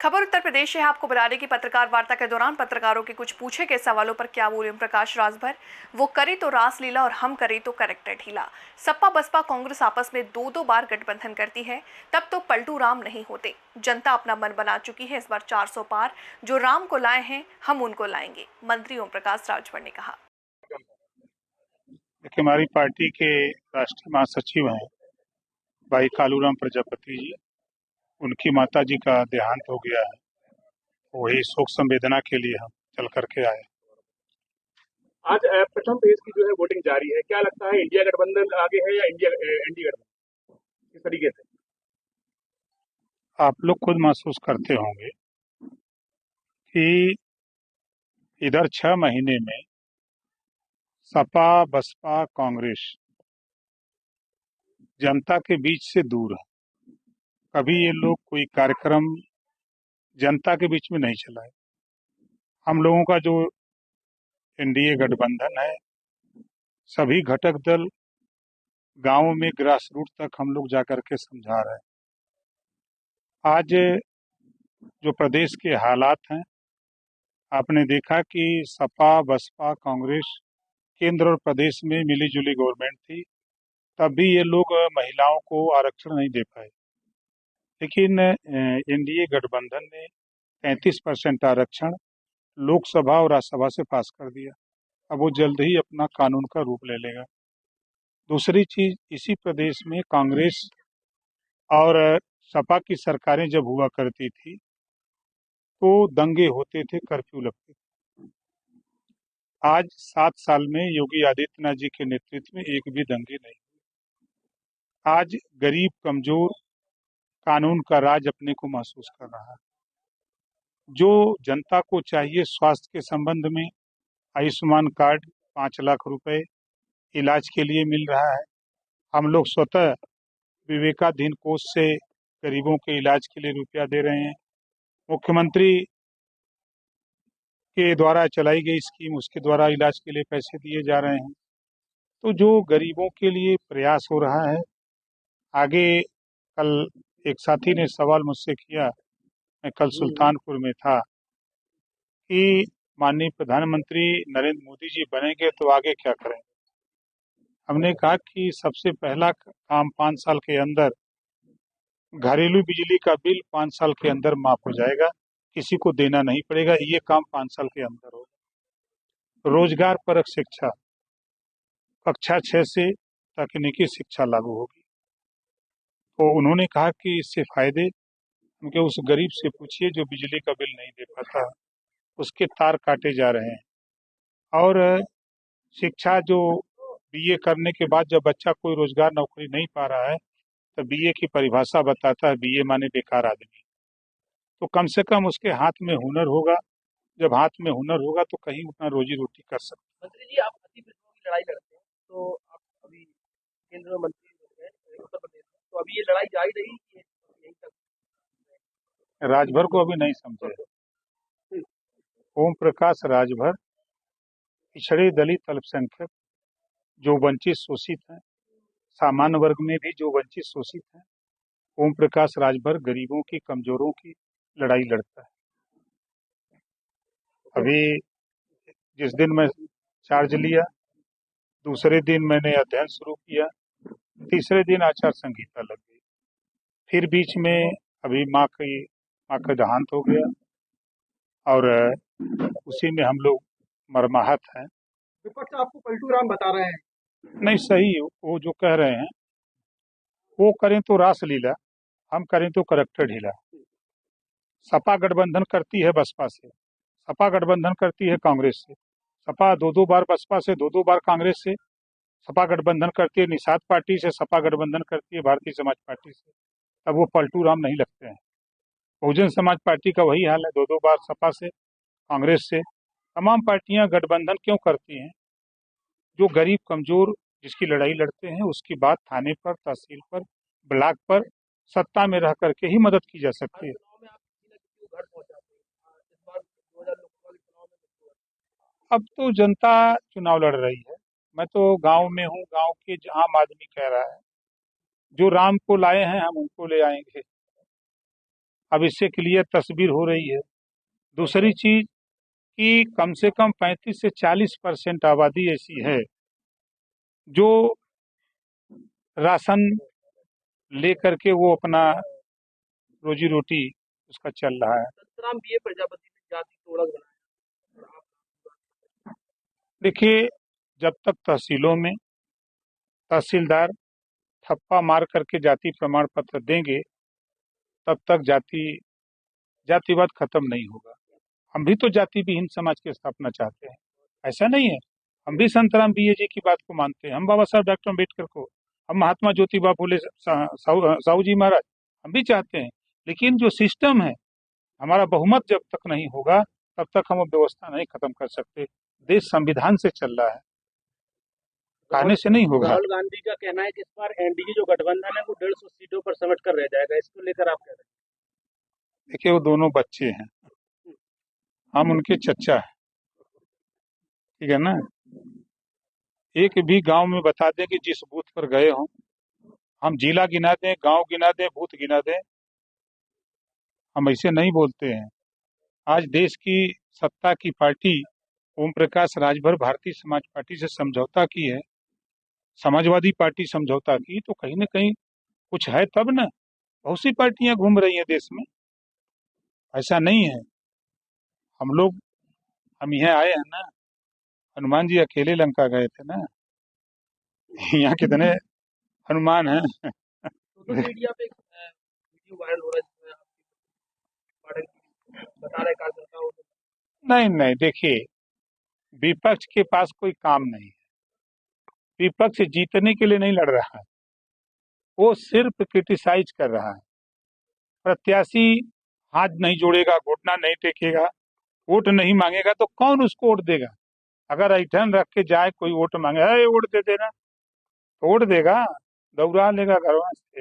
खबर उत्तर प्रदेश से है। आपको बता दें कि पत्रकार वार्ता के दौरान पत्रकारों के कुछ पूछे गए सवालों पर क्या बोले ओम प्रकाश राजभर। वो करे तो रासलीला और हम करे तो करेक्टर ढीला। सपा बसपा कांग्रेस आपस में दो दो बार गठबंधन करती है, तब तो पलटू राम नहीं होते। जनता अपना मन बना चुकी है। इस बार 400 पार। जो राम को लाए हैं हम उनको लाएंगे, मंत्री ओम प्रकाश राजभर ने कहा। देखिए, हमारी पार्टी के राष्ट्रीय महासचिव हैं भाई कालूराम प्रजापति जी। उनकी माता जी का देहांत हो गया है। वही शोक संवेदना के लिए हम चल करके आए। आज प्रथम फेज की जो है वोटिंग जारी है। क्या लगता है, इंडिया गठबंधन आगे है या इंडिया एनडीए गठबंधन, किस तरीके से? आप लोग खुद महसूस करते होंगे कि इधर 6 महीने में सपा बसपा कांग्रेस जनता के बीच से दूर है। कभी ये लोग कोई कार्यक्रम जनता के बीच में नहीं चलाए। हम लोगों का जो एनडीए गठबंधन है, सभी घटक दल गांवों में ग्रास रूट तक हम लोग जाकर के समझा रहे हैं। आज जो प्रदेश के हालात हैं, आपने देखा कि सपा बसपा कांग्रेस केंद्र और प्रदेश में मिली जुली गवर्नमेंट थी, तब भी ये लोग महिलाओं को आरक्षण नहीं दे पाए। लेकिन एनडीए गठबंधन ने 33% आरक्षण लोकसभा और राज्यसभा से पास कर दिया। अब वो जल्द ही अपना कानून का रूप ले लेगा। दूसरी चीज, इसी प्रदेश में कांग्रेस और सपा की सरकारें जब हुआ करती थी तो दंगे होते थे, कर्फ्यू लगते थे। आज 7 साल में योगी आदित्यनाथ जी के नेतृत्व में एक भी दंगे नहीं। आज गरीब कमजोर कानून का राज अपने को महसूस कर रहा है। जो जनता को चाहिए स्वास्थ्य के संबंध में, आयुष्मान कार्ड 5 लाख रुपए इलाज के लिए मिल रहा है। हम लोग स्वतः विवेकाधीन कोष से गरीबों के इलाज के लिए रुपया दे रहे हैं। मुख्यमंत्री के द्वारा चलाई गई स्कीम, उसके द्वारा इलाज के लिए पैसे दिए जा रहे हैं। तो जो गरीबों के लिए प्रयास हो रहा है आगे। कल एक साथी ने सवाल मुझसे किया, मैं कल सुल्तानपुर में था, कि माननीय प्रधानमंत्री नरेंद्र मोदी जी बनेंगे तो आगे क्या करेंगे। हमने कहा कि सबसे पहला काम 5 साल के अंदर घरेलू बिजली का बिल 5 साल के अंदर माफ हो जाएगा, किसी को देना नहीं पड़ेगा। ये काम 5 साल के अंदर होगा। रोजगार परक शिक्षा कक्षा 6 से तकनीकी शिक्षा लागू होगी। तो उन्होंने कहा कि इससे फायदे, उनके उस गरीब से पूछिए जो बिजली का बिल नहीं दे पाता, उसके तार काटे जा रहे हैं। और शिक्षा जो बीए करने के बाद जब बच्चा कोई रोजगार नौकरी नहीं पा रहा है, तो बीए की परिभाषा बताता है, बीए माने बेकार आदमी। तो कम से कम उसके हाथ में हुनर होगा। जब हाथ में हुनर होगा तो कहीं अपना रोजी रोटी कर सकता मंत्री जी, आप अति विरोध की लड़ाई लड़ते हैं, तो आप अभी केंद्र में मंत्री हैं उत्तर प्रदेश में, तो अभी ये लड़ाई जारी रही कि यहीं तक? है। राजभर को अभी नहीं समझे। ओम प्रकाश राजभर पिछड़े दलित अल्पसंख्यक जो वंचित शोषित हैं, सामान्य वर्ग में भी जो वंचित शोषित हैं, ओम प्रकाश राजभर गरीबों की कमजोरों की लड़ाई लड़ता है। अभी जिस दिन मैं चार्ज लिया, दूसरे दिन मैंने अध्ययन शुरू किया, तीसरे दिन आचार संहिता लग गई। फिर बीच में अभी माँ का देहांत हो गया और उसी में हम लोग मरमाहत हैं। विपक्ष आपको पलटू राम बता रहे हैं। नहीं, सही वो जो कह रहे हैं, वो करें तो रासलीला, हम करें तो करेक्टर ढीला। सपा गठबंधन करती है बसपा से, सपा गठबंधन करती है कांग्रेस से, सपा दो दो बार बसपा से, दो दो बार कांग्रेस से, सपा गठबंधन करती है निषाद पार्टी से, सपा गठबंधन करती है भारतीय समाज पार्टी से। अब वो पलटू राम नहीं लगते हैं। बहुजन समाज पार्टी का वही हाल है, दो दो बार सपा से, कांग्रेस से। तमाम पार्टियां गठबंधन क्यों करती हैं? जो गरीब कमजोर जिसकी लड़ाई लड़ते हैं, उसकी बात थाने पर, तहसील पर, ब्लॉक पर सत्ता में रह करके ही मदद की जा सकती है। चुनाव में आप किसी न किसी को घर पहुंचाते हैं। इस बार 2000 लोकसभा के चुनाव में अब तो जनता चुनाव लड़ रही है। मैं तो गांव में हूँ, गांव के आम आदमी कह रहा है जो राम को लाए हैं हम उनको ले आएंगे। अब इससे क्लियर तस्वीर हो रही है। दूसरी चीज कि कम से कम 35 से 40% आबादी ऐसी है जो राशन ले करके वो अपना रोजी रोटी उसका चल रहा है। संतराम बीए प्रजापति ने जाति को अलग बनाया और आप देखिए, जब तक तहसीलों में तहसीलदार ठप्पा मार करके जाति प्रमाण पत्र देंगे तब तक जातिवाद खत्म नहीं होगा। हम भी तो जाति विहीन समाज की स्थापना चाहते हैं, ऐसा नहीं है। हम भी संतराम बीए जी की बात को मानते हैं, हम बाबा साहब डॉक्टर अम्बेडकर को, हम महात्मा ज्योतिबा फुले साहू जी महाराज हम भी चाहते हैं। लेकिन जो सिस्टम है, हमारा बहुमत जब तक नहीं होगा तब तक हम व्यवस्था नहीं खत्म कर सकते। देश संविधान से चल रहा है, कहने से नहीं होगा। राहुल गांधी का कहना है कि इस बार एनडीए जो गठबंधन है वो 150 सीटों पर समेट कर रह जाएगा, इसको लेकर आप कह रहे देखिए, वो दोनों बच्चे हैं, हम उनके चचा हैं, ठीक है ना। एक भी गांव में बता दें कि जिस बूथ पर गए हों, हम जिला गिना दें, गांव गिना दें, बूथ गिना दें, हम ऐसे नहीं बोलते हैं। आज देश की सत्ता की पार्टी ओम प्रकाश राजभर भारतीय समाज पार्टी से समझौता की है, समाजवादी पार्टी समझौता की, तो कहीं ना कहीं कुछ है तब ना। बहुत सी पार्टियां घूम रही हैं देश में, ऐसा नहीं है। हम यहाँ आए हैं ना, हनुमान जी अकेले लंका गए थे ना, यहाँ कितने हनुमान हैं। सोशल मीडिया पे वीडियो वायरल हो रहा है जिसमें आप बता रहे कार्यकर्ताओं को। नहीं नहीं, देखिए, विपक्ष के पास कोई काम नहीं है, विपक्ष जीतने के लिए नहीं लड़ रहा है, वो सिर्फ क्रिटिसाइज कर रहा है। प्रत्याशी हाथ नहीं जोड़ेगा, घुटना नहीं टेकेगा, वोट नहीं मांगेगा तो कौन उसको वोट देगा। अगर ऐठन रख के जाए कोई वोट मांगे, है वोट दे देना, तो वोट देगा, दौड़ा लेगा घरवा से।